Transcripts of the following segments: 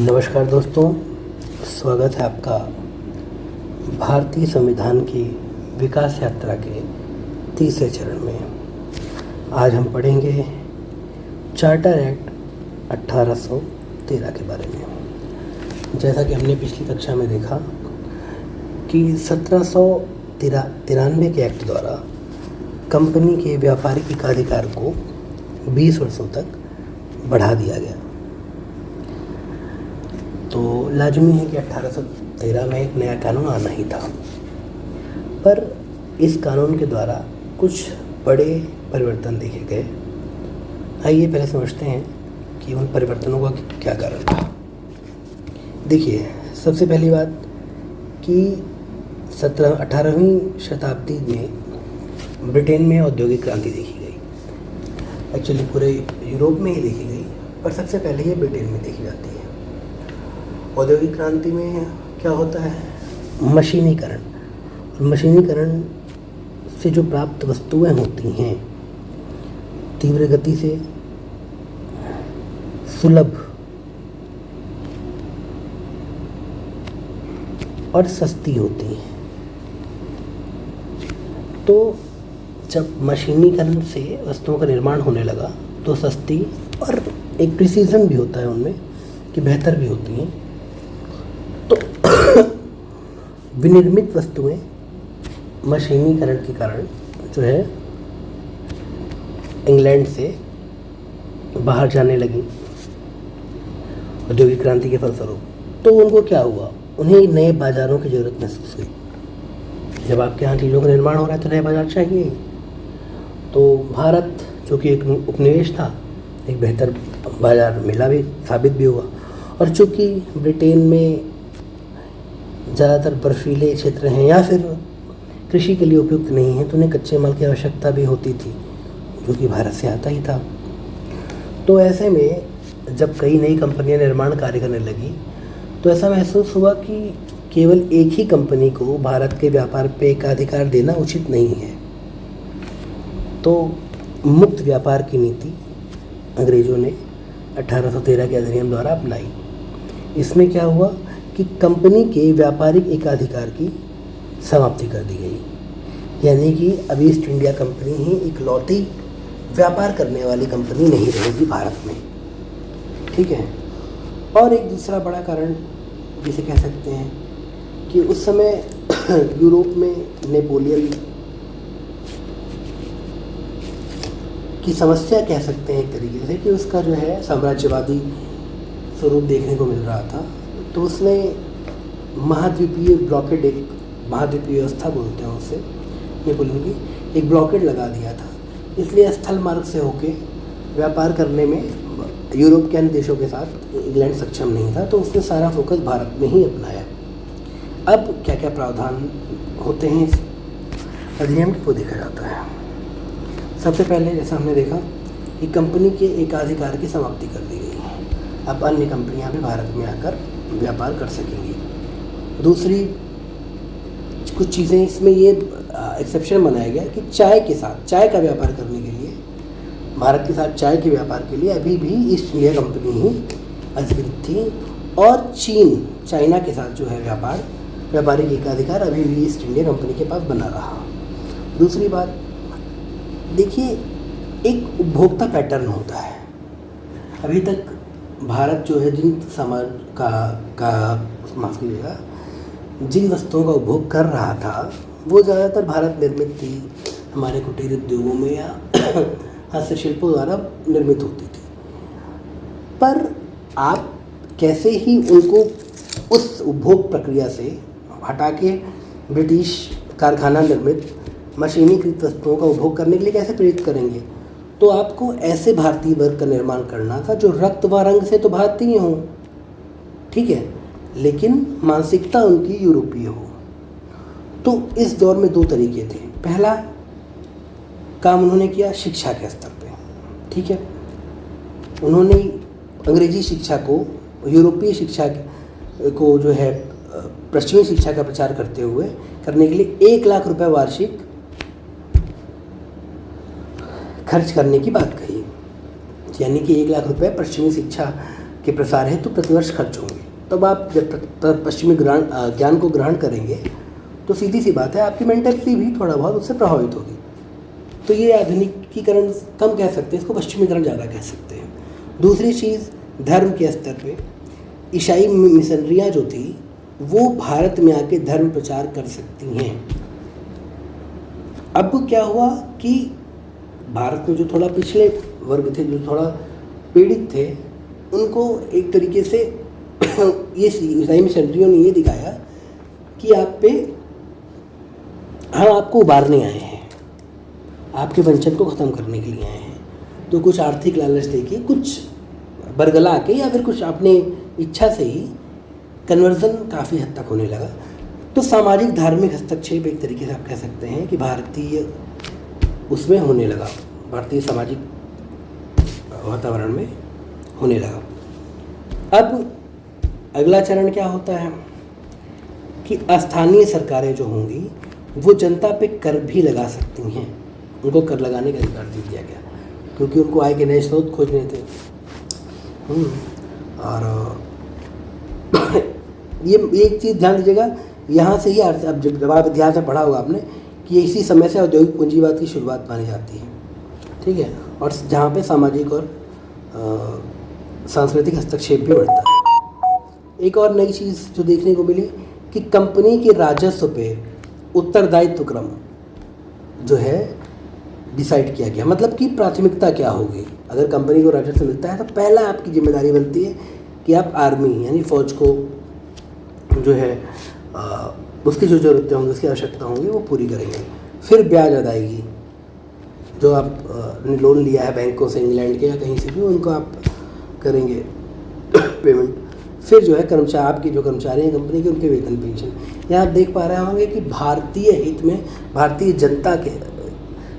नमस्कार दोस्तों, स्वागत है आपका भारतीय संविधान की विकास यात्रा के तीसरे चरण में। आज हम पढ़ेंगे चार्टर एक्ट 1813 के बारे में। जैसा कि हमने पिछली कक्षा में देखा कि 1793 के एक्ट द्वारा कंपनी के व्यापारिक एकाधिकार को 20 वर्षों तक बढ़ा दिया गया। तो लाजमी है कि 1813 में एक नया कानून आना ही था, पर इस कानून के द्वारा कुछ बड़े परिवर्तन देखे गए। आइए पहले समझते हैं कि उन परिवर्तनों का क्या कारण था। देखिए, सबसे पहली बात कि 18वीं शताब्दी में ब्रिटेन में औद्योगिक क्रांति देखी गई। एक्चुअली पूरे यूरोप में ही देखी गई, पर सबसे पहले ये ब्रिटेन में देखी जाती है। औद्योगिक क्रांति में क्या होता है? मशीनीकरण। और मशीनीकरण से जो प्राप्त वस्तुएं होती हैं तीव्र गति से, सुलभ और सस्ती होती हैं। तो जब मशीनीकरण से वस्तुओं का निर्माण होने लगा तो सस्ती और एक प्रिसीजन भी होता है उनमें कि बेहतर भी होती हैं। तो विनिर्मित वस्तुएं मशीनीकरण के कारण जो है इंग्लैंड से बाहर जाने लगी औद्योगिक क्रांति के फलस्वरूप। तो उनको क्या हुआ? उन्हें नए बाज़ारों की ज़रूरत महसूस हुई। जब आपके यहाँ चीज़ों का निर्माण हो रहा है तो नए बाज़ार चाहिए। तो भारत, जो कि एक उपनिवेश था, एक बेहतर बाज़ार मिला भी, साबित भी हुआ। और चूँकि ब्रिटेन में ज़्यादातर बर्फीले क्षेत्र हैं या फिर कृषि के लिए उपयुक्त नहीं हैं, तो उन्हें कच्चे माल की आवश्यकता भी होती थी, जो कि भारत से आता ही था। तो ऐसे में जब कई नई कंपनियां निर्माण कार्य करने लगी तो ऐसा महसूस हुआ कि केवल एक ही कंपनी को भारत के व्यापार पे एकाधिकार देना उचित नहीं है। तो मुक्त व्यापार की नीति अंग्रेज़ों ने 1813 के अधिनियम द्वारा अपनाई। इसमें क्या हुआ कि कंपनी के व्यापारिक एकाधिकार की समाप्ति कर दी गई। यानी कि अब ईस्ट इंडिया कंपनी ही इकलौती व्यापार करने वाली कंपनी नहीं रहेगी भारत में। ठीक है। और एक दूसरा बड़ा कारण जिसे कह सकते हैं कि उस समय यूरोप में नेपोलियन की समस्या कह सकते हैं एक तरीके से, कि उसका जो है साम्राज्यवादी स्वरूप देखने को मिल रहा था। तो उसने महाद्वीपीय ब्लॉकेड, एक महाद्वीपीय व्यवस्था बोलते हैं उसे, नेपोलियन की एक ब्लॉकेड लगा दिया था। इसलिए स्थल मार्ग से होके व्यापार करने में यूरोप के अन्य देशों के साथ इंग्लैंड सक्षम नहीं था। तो उसने सारा फोकस भारत में ही अपनाया। अब क्या क्या प्रावधान होते हैं इस अधिनियम को देखा जाता है। सबसे पहले जैसा हमने देखा कि कंपनी के एकाधिकार की समाप्ति कर दी गई। अब अन्य कंपनियां भी भारत में आकर व्यापार कर सकेंगी। दूसरी कुछ चीज़ें इसमें ये एक्सेप्शन बनाया गया कि चाय के साथ, चाय का व्यापार करने के लिए, भारत के साथ चाय के व्यापार के लिए अभी भी ईस्ट इंडिया कंपनी ही अधिकृत थी। और चाइना के साथ जो है व्यापारिक एकाधिकार अभी भी ईस्ट इंडिया कंपनी के पास बना रहा। दूसरी बात देखिए, एक उपभोक्ता पैटर्न होता है। अभी तक भारत जो है जिन समाज का माफ़ कीजिएगा, जिन वस्तुओं का उपभोग कर रहा था वो ज़्यादातर भारत निर्मित थी, हमारे कुटीर उद्योगों में या हस्तशिल्पों द्वारा निर्मित होती थी। पर आप कैसे ही उनको उस उपभोग प्रक्रिया से हटा के ब्रिटिश कारखाना निर्मित मशीनीकृत वस्तुओं का उपभोग करने के लिए कैसे प्रेरित करेंगे? तो आपको ऐसे भारतीय वर्ग का निर्माण करना था जो रक्त व रंग से तो भारतीय हों, ठीक है, लेकिन मानसिकता उनकी यूरोपीय हो। तो इस दौर में दो तरीके थे। पहला काम उन्होंने किया शिक्षा के स्तर पे, ठीक है। उन्होंने अंग्रेजी शिक्षा को, यूरोपीय शिक्षा को जो है पश्चिमी शिक्षा का प्रचार करने के लिए 1 लाख रुपए वार्षिक खर्च करने की बात कही। यानी कि 1 लाख रुपए पश्चिमी शिक्षा के प्रसार हेतु प्रतिवर्ष खर्च होंगे। तब आप जब पश्चिमी ज्ञान को ग्रहण करेंगे तो सीधी सी बात है आपकी मेंटलिटी भी थोड़ा बहुत उससे प्रभावित होगी। तो ये आधुनिकीकरण कम कह सकते हैं, इसको पश्चिमीकरण ज़्यादा कह सकते हैं। दूसरी चीज़, धर्म के स्तर पे ईसाई मिशनरियाँ जो थी वो भारत में आके धर्म प्रचार कर सकती हैं। अब क्या हुआ कि भारत में जो थोड़ा पिछले वर्ग थे, जो थोड़ा पीड़ित थे, उनको एक तरीके से ये ईसाई मिशनरियों ने ये दिखाया कि हम आपको उबारने आए हैं, आपके वंचन को ख़त्म करने के लिए आए हैं। तो कुछ आर्थिक लालच देके, कुछ बरगला के, या फिर कुछ अपने इच्छा से ही कन्वर्जन काफ़ी हद तक होने लगा। तो सामाजिक धार्मिक हस्तक्षेप एक तरीके से आप कह सकते हैं कि भारतीय उसमें होने लगा, भारतीय सामाजिक वातावरण में होने लगा। अब अगला चरण क्या होता है कि स्थानीय सरकारें जो होंगी वो जनता पे कर भी लगा सकती हैं। उनको कर लगाने का अधिकार दे दिया गया क्योंकि उनको आय के नए स्रोत खोजने थे। और ये एक चीज़ ध्यान दीजिएगा, यहाँ से ही अब जब आप इतिहास में पढ़ा होगा आपने कि इसी समय से औद्योगिक पूंजीवाद की शुरुआत मानी जाती है, ठीक है, और जहाँ पे सामाजिक और सांस्कृतिक हस्तक्षेप भी बढ़ता है। एक और नई चीज़ जो देखने को मिली कि कंपनी के राजस्व पे उत्तरदायित्व क्रम जो है डिसाइड किया गया। मतलब कि प्राथमिकता क्या होगी। अगर कंपनी को राजस्व मिलता है तो पहला आपकी जिम्मेदारी बनती है कि आप आर्मी यानी फ़ौज को जो है उसकी जो ज़रूरतें होंगी, उसकी आवश्यकता होंगी वो पूरी करेंगे। फिर ब्याज अदायगी, जो आप ने लोन लिया है बैंकों से, इंग्लैंड के या कहीं से भी, उनको आप करेंगे पेमेंट। फिर जो है कर्मचारी, आपके जो कर्मचारी हैं कंपनी के, उनके वेतन पेंशन। यहाँ आप देख पा रहे होंगे कि भारतीय हित में भारतीय जनता के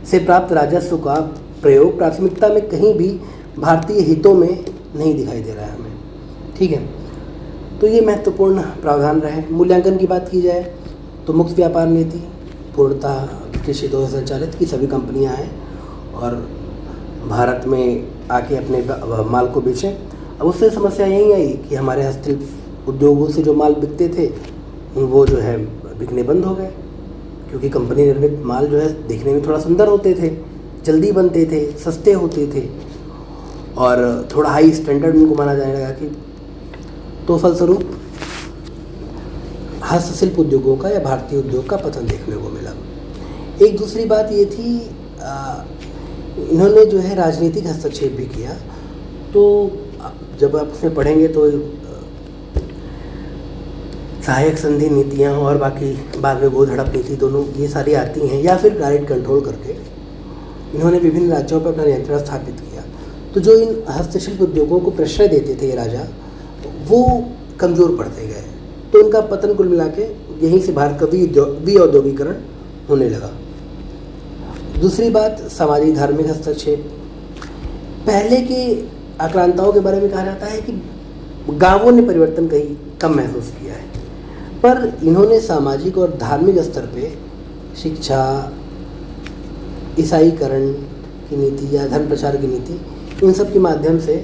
से प्राप्त राजस्व का प्रयोग प्राथमिकता में कहीं भी भारतीय हितों में नहीं दिखाई दे रहा है हमें, ठीक है। तो ये महत्वपूर्ण प्रावधान रहे। मूल्यांकन की बात की जाए तो मुक्त व्यापार नीति पूर्णतः ब्रिटिश हितों से संचालित की सभी कंपनियां हैं और भारत में आके अपने माल को बेचें। अब उससे समस्या यही आई कि हमारे हस्तशिल्प उद्योगों से जो माल बिकते थे वो जो है बिकने बंद हो गए, क्योंकि कंपनी निर्मित माल जो है देखने में थोड़ा सुंदर होते थे, जल्दी बनते थे, सस्ते होते थे और थोड़ा हाई स्टैंडर्ड उनको माना जाने लगा कि तो फलस्वरूप हस्तशिल्प उद्योगों का या भारतीय उद्योग का पतन देखने को मिला। एक दूसरी बात ये थी, इन्होंने जो है राजनीतिक हस्तक्षेप भी किया। तो जब आप उसमें पढ़ेंगे तो सहायक संधि नीतियाँ और बाकी बाद में गोद हड़प नीति, दोनों ये सारी आती हैं, या फिर डायरेक्ट कंट्रोल करके इन्होंने विभिन्न राज्यों पर अपना नियंत्रण स्थापित किया। तो जो इन हस्तशिल्प उद्योगों को प्रश्रय देते थे ये राजा, वो कमज़ोर पड़ते गए। तो इनका पतन कुल मिला के यहीं से भारत का विऔद्योगीकरण होने लगा। दूसरी बात, सामाजिक धार्मिक हस्तक्षेप। पहले के आक्रांताओं के बारे में कहा जाता है कि गांवों ने परिवर्तन कहीं कम महसूस किया है, पर इन्होंने सामाजिक और धार्मिक स्तर पे शिक्षा, ईसाईकरण की नीति या धर्म प्रचार की नीति, इन सब के माध्यम से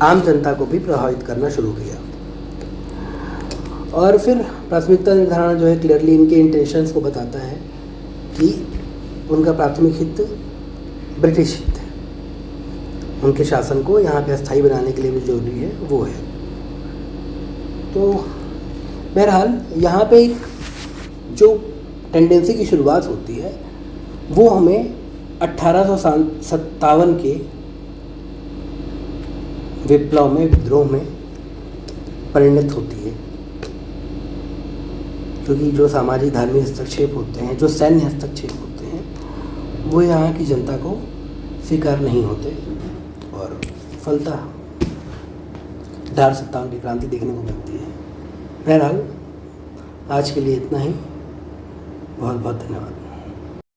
आम जनता को भी प्रभावित करना शुरू किया। और फिर प्राथमिकता निर्धारण जो है क्लियरली इनके इंटेंशंस को बताता है कि उनका प्राथमिक हित ब्रिटिश हित है, उनके शासन को यहाँ पे अस्थायी बनाने के लिए भी जरूरी है वो है। तो बहरहाल यहाँ पे एक जो टेंडेंसी की शुरुआत होती है वो हमें 1857 के विप्लव में, विद्रोह में परिणत होती है, क्योंकि जो सामाजिक धार्मिक हस्तक्षेप होते हैं, जो सैन्य हस्तक्षेप होते हैं, वो यहाँ की जनता को स्वीकार नहीं होते और फलतः 1857 की क्रांति देखने को मिलती है। बहरहाल आज के लिए इतना ही। बहुत बहुत धन्यवाद।